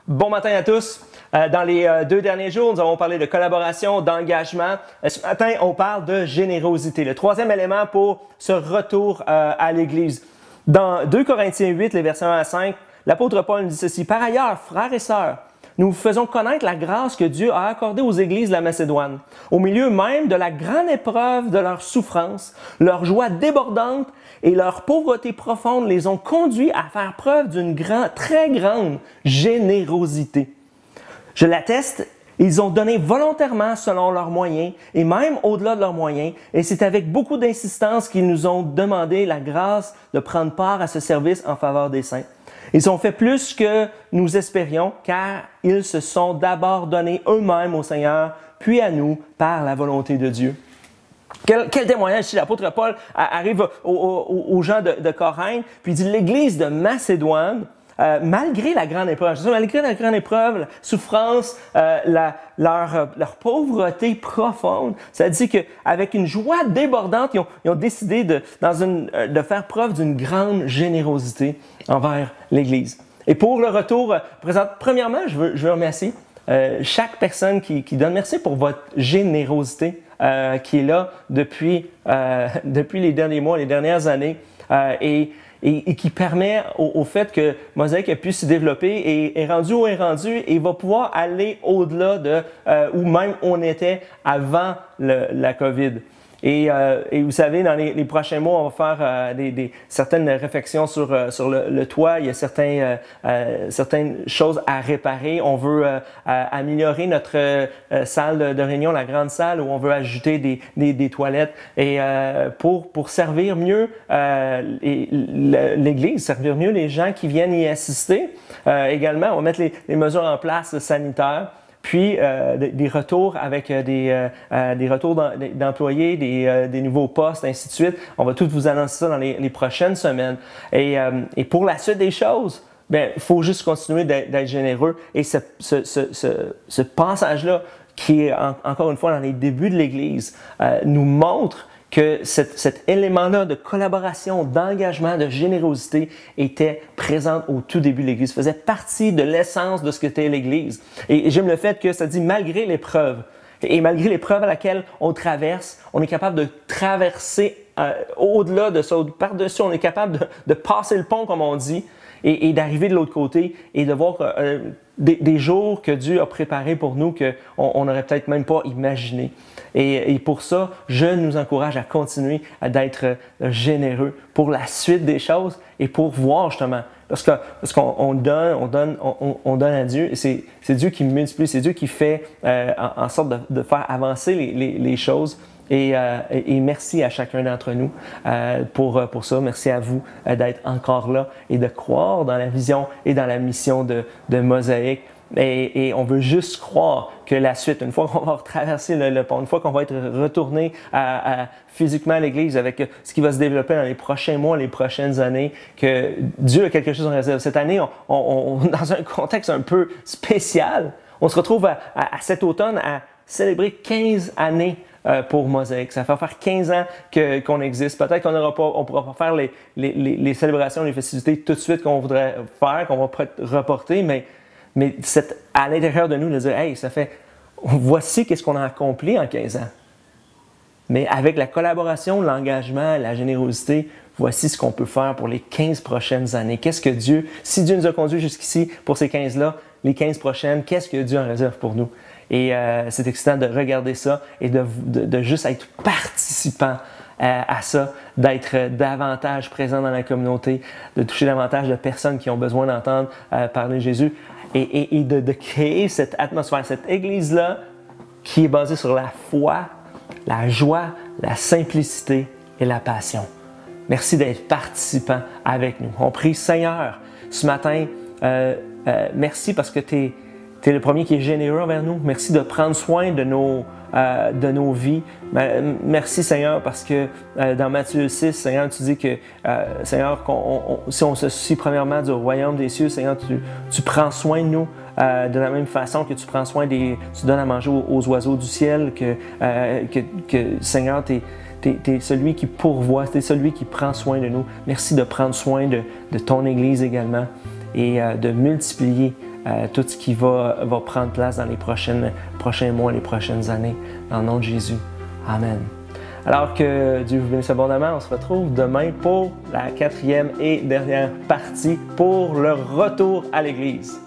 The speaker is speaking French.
Bon matin à tous. Dans les 2 derniers jours, nous avons parlé de collaboration, d'engagement. Ce matin, on parle de générosité. Le 3e élément pour ce retour à l'Église. Dans 2 Corinthiens 8, les versets 1 à 5, l'apôtre Paul nous dit ceci. « Par ailleurs, frères et sœurs, nous vous faisons connaître la grâce que Dieu a accordée aux églises de la Macédoine. Au milieu même de la grande épreuve de leur souffrance, leur joie débordante et leur pauvreté profonde les ont conduits à faire preuve d'une très grande générosité. Je l'atteste, ils ont donné volontairement selon leurs moyens et même au-delà de leurs moyens, et c'est avec beaucoup d'insistance qu'ils nous ont demandé la grâce de prendre part à ce service en faveur des saints. Ils ont fait plus que nous espérions, car ils se sont d'abord donnés eux-mêmes au Seigneur, puis à nous par la volonté de Dieu. » Quel témoignage ici, l'apôtre Paul arrive aux gens de Corinthe, puis il dit l'Église de Macédoine, malgré la grande épreuve, malgré la grande épreuve, la souffrance, leur pauvreté profonde, ça dit qu'avec une joie débordante, ils ont décidé de faire preuve d'une grande générosité envers l'Église. Et pour le retour présent, premièrement, je veux remercier chaque personne qui donne. Merci pour votre générosité qui est là depuis les derniers mois, les dernières années. Et qui permet au fait que Mosaïque a pu se développer et est rendu où est rendu et va pouvoir aller au-delà de où même on était avant la COVID. Et vous savez, dans les prochains mois, on va faire certaines réflexions sur le toit. Il y a certaines choses à réparer. On veut améliorer notre salle de réunion, la grande salle, où on veut ajouter des toilettes et pour servir mieux l'Église, servir mieux les gens qui viennent y assister. Également, on va mettre les mesures en place sanitaires. Puis des retours avec des retours d'employés, des nouveaux postes, ainsi de suite. On va tout vous annoncer ça dans les prochaines semaines. Et pour la suite des choses, il faut juste continuer d'être généreux. Et ce passage-là, qui est encore une fois dans les débuts de l'Église, nous montre que cet élément-là de collaboration, d'engagement, de générosité était présent au tout début de l'Église, faisait partie de l'essence de ce qu'était l'Église. Et j'aime le fait que ça dit malgré l'épreuve, et malgré l'épreuve à laquelle on traverse, on est capable de traverser au-delà de ça, par-dessus, on est capable de passer le pont, comme on dit, et d'arriver de l'autre côté et de voir des jours que Dieu a préparés pour nous qu'on n'aurait peut-être même pas imaginé. Et pour ça, je nous encourage à continuer d'être généreux pour la suite des choses et pour voir justement, parce qu'on donne à Dieu, et c'est Dieu qui multiplie, c'est Dieu qui fait en sorte de faire avancer les choses. Et merci à chacun d'entre nous pour ça. Merci à vous d'être encore là et de croire dans la vision et dans la mission de Mosaïque. Et on veut juste croire que la suite, une fois qu'on va traverser le pont, une fois qu'on va être retourné physiquement à l'Église avec ce qui va se développer dans les prochains mois, les prochaines années, que Dieu a quelque chose en réserve. Cette année, dans un contexte un peu spécial, on se retrouve à cet automne à célébrer 15 années pour Mosaïque. Ça va faire 15 ans qu'on existe. Peut-être qu'on ne pourra pas faire les célébrations, les festivités tout de suite qu'on voudrait faire, qu'on va peut-être reporter, mais à l'intérieur de nous, de dire, hey, voici qu'est-ce qu'on a accompli en 15 ans. Mais avec la collaboration, l'engagement, la générosité, voici ce qu'on peut faire pour les 15 prochaines années. Si Dieu nous a conduits jusqu'ici pour ces 15-là, les 15 prochaines, qu'est-ce que Dieu en réserve pour nous? Et c'est excitant de regarder ça et de juste être participant à ça, d'être davantage présent dans la communauté, de toucher davantage de personnes qui ont besoin d'entendre parler de Jésus et de créer cette atmosphère, cette Église-là qui est basée sur la foi, la joie, la simplicité et la passion. Merci d'être participant avec nous. On prie, Seigneur, ce matin, merci parce que tu es le premier qui est généreux envers nous. Merci de prendre soin de nos vies. Merci Seigneur parce que dans Matthieu 6, Seigneur, tu dis que Seigneur, si on se soucie premièrement du royaume des cieux, Seigneur, tu prends soin de nous de la même façon que tu prends soin tu donnes à manger aux oiseaux du ciel, que Seigneur, tu es celui qui pourvoit, tu es celui qui prend soin de nous. Merci de prendre soin de ton Église également et de multiplier tout ce qui va prendre place dans les prochains mois, les prochaines années. Dans le nom de Jésus. Amen. Alors que Dieu vous bénisse abondamment, on se retrouve demain pour la 4e et dernière partie pour le retour à l'Église.